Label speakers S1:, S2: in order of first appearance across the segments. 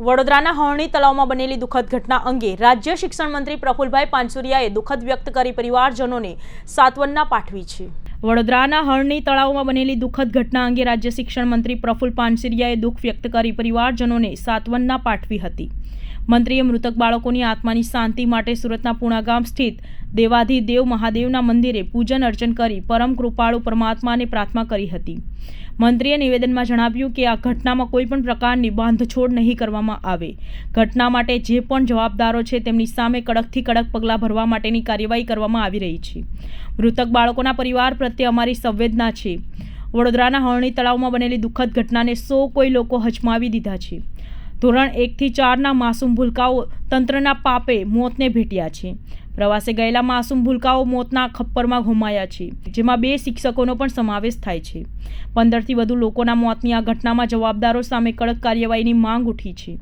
S1: વડોદરાના હરણી તળાવમાં બનેલી દુઃખદ ઘટના અંગે રાજ્ય શિક્ષણ મંત્રી પ્રફુલભાઈ પાનસુરિયાએ દુઃખદ વ્યક્ત કરી પરિવારજનોને સાંત્વના પાઠવી છે। વડોદરાના હરણી તળાવમાં બનેલી દુઃખદ ઘટના અંગે રાજ્ય શિક્ષણ મંત્રી પ્રફુલ પાનસુરિયાએ દુઃખ વ્યક્ત કરી પરિવારજનોને સાંત્વના પાઠવી હતી। મંત્રીએ મૃતક બાળકોની આત્માની શાંતિ માટે સુરતના પૂણા ગામ સ્થિત દેવાધિદેવ મહાદેવના મંદિરે પૂજન અર્ચન કરી પરમ કૃપાળુ પરમાત્માને પ્રાર્થના કરી હતી। મંત્રીએ નિવેદનમાં જણાવ્યું કે આ ઘટનામાં કોઈ પણ પ્રકારની બાંધછોડ નહીં કરવામાં આવે। ઘટના માટે જે પણ જવાબદારો છે તેમની સામે કડકથી કડક પગલાં ભરવા માટેની કાર્યવાહી કરવામાં આવી રહી છે। મૃતક બાળકોના પરિવાર પ્રત્યે અમારી સંવેદના છે। વડોદરાના હરણી તળાવમાં બનેલી દુઃખદ ઘટનાને કોઈ લોકો હચમાવી દીધા છે। ધોરણ 1 થી 4ના માસૂમ ભૂલકાઓ તંત્રના પાપે મોતને ભેટ્યા છે। પ્રવાસે ગયેલા માસૂમ ભૂલકાઓ મોતના ખપ્પરમાં ઘુમાયા છે, જેમાં 2 શિક્ષકોનો પણ સમાવેશ થાય છે। 15થી વધુ લોકોના મોતની આ ઘટનામાં જવાબદારો સામે કડક કાર્યવાહીની માંગ ઉઠી છે।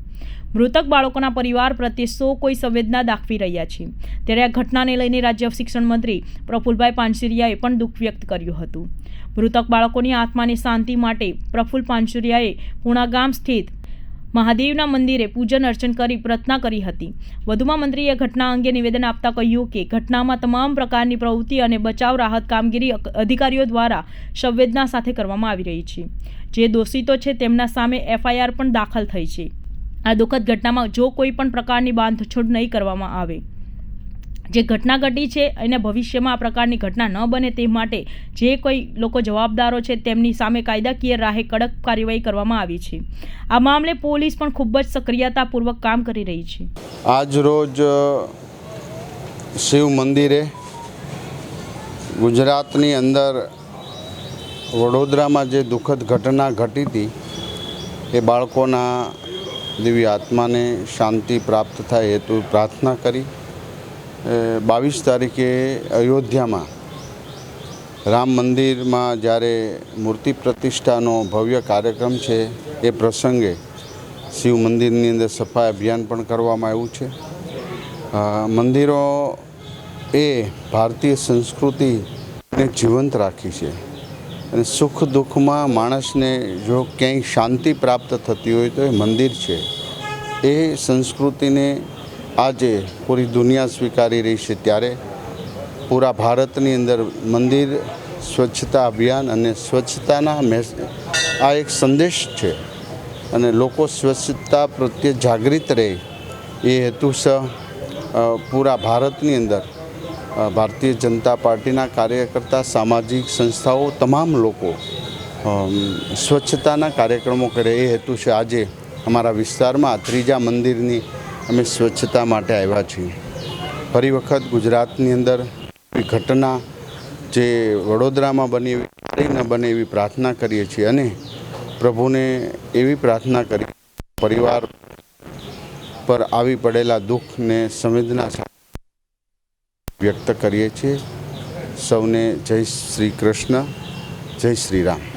S1: મૃતક બાળકોના પરિવાર પ્રત્યે કોઈ સંવેદના દાખવી રહ્યા છે। ત્યારે આ ઘટનાને લઈને રાજ્ય શિક્ષણ મંત્રી પ્રફુલભાઈ પાનસુરિયાએ પણ દુઃખ વ્યક્ત કર્યું હતું। મૃતક બાળકોની આત્માની શાંતિ માટે પ્રફુલ પાનસુરિયાએ પૂણા ગામ સ્થિત મહાદેવના મંદિરે પૂજન અર્ચન કરી પ્રાર્થના કરી હતી। વધુમાં મંત્રીએ ઘટના અંગે નિવેદન આપતા કહ્યું કે ઘટનામાં તમામ પ્રકારની પ્રવૃત્તિ અને બચાવ રાહત કામગીરી અધિકારીઓ દ્વારા સંવેદના સાથે કરવામાં આવી રહી છે। જે દોષિતો છે તેમના સામે FIR પણ દાખલ થઈ છે। આ દુઃખદ ઘટનામાં જો કોઈ પણ પ્રકારની બાંધછોડ નહીં કરવામાં આવે, જે ઘટના ઘટી છે અને ભવિષ્યમાં આ પ્રકારની ઘટના ન બને તે માટે જે કોઈ લોકો જવાબદારો છે તેમની સામે કાયદાકીય રાહે કડક કાર્યવાહી કરવામાં આવી છે। આ મામલે પોલીસ પણ ખૂબ જ સક્રિયતાપૂર્વક કામ કરી રહી છે।
S2: આજ રોજ શિવ મંદિરે ગુજરાતની અંદર વડોદરામાં જે દુઃખદ ઘટના ઘટી હતી એ બાળકોના દિવ્ય આત્માને શાંતિ પ્રાપ્ત થાય હેતુ પ્રાર્થના કરી 22 તારીખે અયોધ્યામાં રામ મંદિરમાં જ્યારે મૂર્તિ પ્રતિષ્ઠાનો ભવ્ય કાર્યક્રમ છે એ પ્રસંગે શિવ મંદિરની અંદર સફાઈ અભિયાન પણ કરવામાં આવ્યું છે। મંદિરો એ ભારતીય સંસ્કૃતિને જીવંત રાખી છે અને સુખ દુઃખમાં માણસને જો ક્યાંય શાંતિ પ્રાપ્ત થતી હોય તો એ મંદિર છે। એ સંસ્કૃતિને આજે પૂરી દુનિયા સ્વીકારી રહી છે, ત્યારે પૂરા ભારતની અંદર મંદિર સ્વચ્છતા અભિયાન અને સ્વચ્છતાના આ એક સંદેશ છે અને લોકો સ્વચ્છતા પ્રત્યે જાગૃત રહે એ હેતુસર પૂરા ભારતની અંદર ભારતીય જનતા પાર્ટીના કાર્યકર્તા, સામાજિક સંસ્થાઓ, તમામ લોકો સ્વચ્છતાના કાર્યક્રમો કરે એ હેતુ છે। આજે અમારા વિસ્તારમાં 3જા મંદિરની અમે સ્વચ્છતા માટે આવ્યા છીએ। ફરી વખત ગુજરાતની અંદર ઘટના જે વડોદરામાં બની ન બને એવી પ્રાર્થના કરીએ છીએ અને પ્રભુને એવી પ્રાર્થના કરી પરિવાર પર આવી પડેલા દુઃખને સંવેદના વ્યક્ત કરીએ છીએ। સૌને જય શ્રી કૃષ્ણ, જય શ્રી રામ।